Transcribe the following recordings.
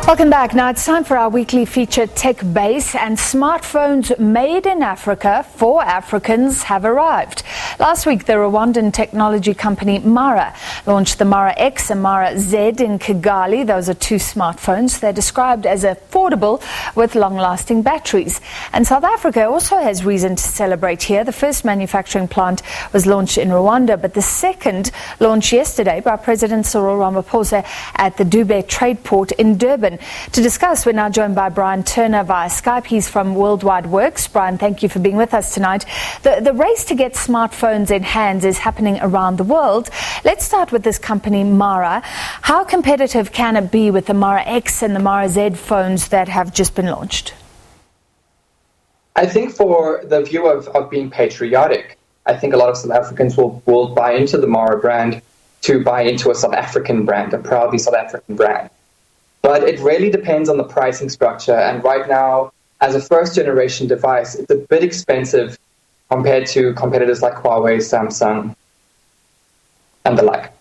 Welcome back. Now it's time for our weekly feature, Techbase, and smartphones made in Africa for Africans have arrived. Last week, the Rwandan technology company Mara launched the Mara X and Mara Z in Kigali. Those are two smartphones. They're described as affordable with long-lasting batteries. And South Africa also has reason to celebrate here. The first manufacturing plant was launched in Rwanda, but the second launched yesterday by President Cyril Ramaphosa at the Dube Tradeport in Durban. To discuss, we're now joined by Bryan Turner via Skype. He's from World Wide Worx. Bryan, thank you for being with us tonight. The race to get smartphones in hands is happening around the world. Let's start with this company, Mara. How competitive can it be with the Mara X and the Mara Z phones that have just been launched? I think for the view of being patriotic, I think a lot of South Africans will buy into the Mara brand to buy into a South African brand, a proudly South African brand. But it really depends on the pricing structure. And right now, as a first-generation device, it's a bit expensive compared to competitors like Huawei, Samsung, and the like.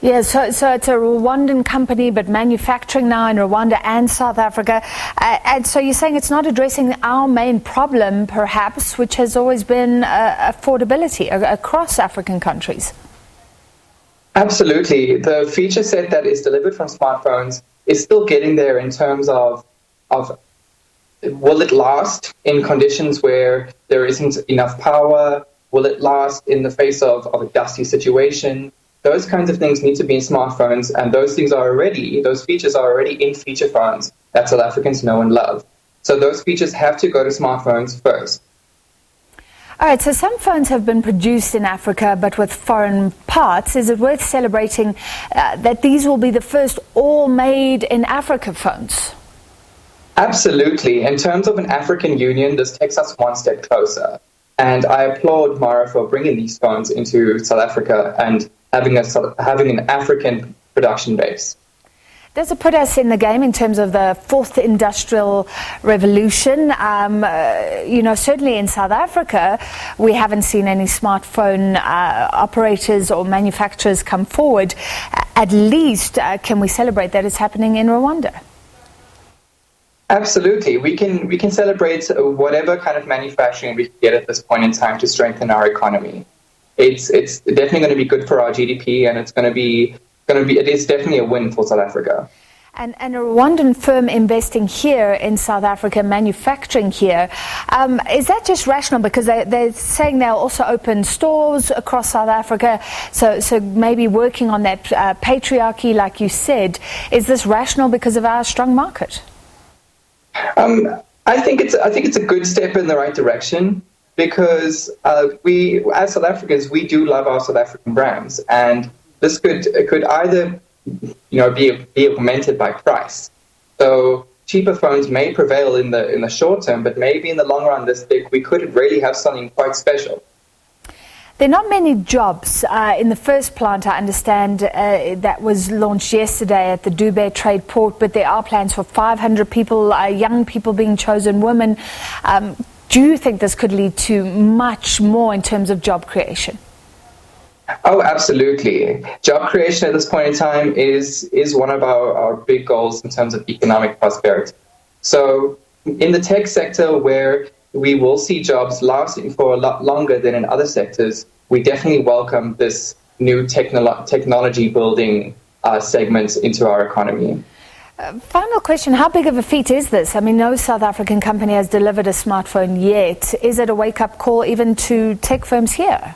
Yeah, so it's a Rwandan company, but manufacturing now in Rwanda and South Africa. And so you're saying it's not addressing our main problem, perhaps, which has always been affordability across African countries. Absolutely. The feature set that is delivered from smartphones is still getting there in terms of will it last in conditions where there isn't enough power? Will it last in the face of a dusty situation? Those kinds of things need to be in smartphones, and those features are already in feature phones that South Africans know and love. So those features have to go to smartphones first. All right, so some phones have been produced in Africa but with foreign parts. Is it worth celebrating that these will be the first all made in Africa phones? Absolutely. In terms of an African union, this takes us one step closer. And I applaud Mara for bringing these phones into South Africa and having an African production base. Does it put us in the game in terms of the fourth industrial revolution? Certainly in South Africa, we haven't seen any smartphone operators or manufacturers come forward. At least, can we celebrate that it's happening in Rwanda? Absolutely. We can celebrate whatever kind of manufacturing we can get at this point in time to strengthen our economy. It's definitely going to be good for our GDP, and it is definitely a win for South Africa. And a Rwandan firm investing here in South Africa, manufacturing here, is that just rational? Because they're saying they'll also open stores across South Africa, so maybe working on that patriarchy, like you said. Is this rational because of our strong market? I think it's a good step in the right direction, because we, as South Africans, we do love our South African brands, and this could either, be augmented by price. So cheaper phones may prevail in the short term, but maybe in the long run, we could really have something quite special. There are not many jobs in the first plant, I understand, that was launched yesterday at the Dube Tradeport, but there are plans for 500 people, young people being chosen, women. Do you think this could lead to much more in terms of job creation? Oh, absolutely. Job creation at this point in time is one of our big goals in terms of economic prosperity. So in the tech sector, where we will see jobs lasting for a lot longer than in other sectors, we definitely welcome this new technology building segments into our economy. Final question, how big of a feat is this? I mean, no South African company has delivered a smartphone yet. Is it a wake-up call even to tech firms here?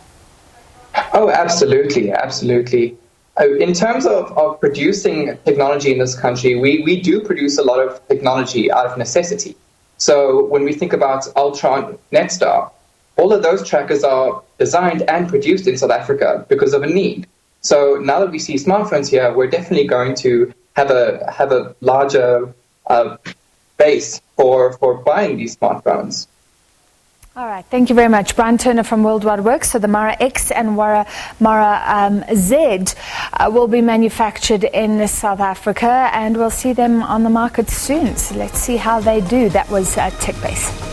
Oh, absolutely, absolutely. In terms of producing technology in this country, we do produce a lot of technology out of necessity. So when we think about Ultron, Netstar, all of those trackers are designed and produced in South Africa because of a need. So now that we see smartphones here, we're definitely going to have a larger base for buying these smartphones. All right, thank you very much. Bryan Turner from World Wide Worx. So the Mara X and Mara Z will be manufactured in South Africa, and we'll see them on the market soon. So let's see how they do. That was Techbase.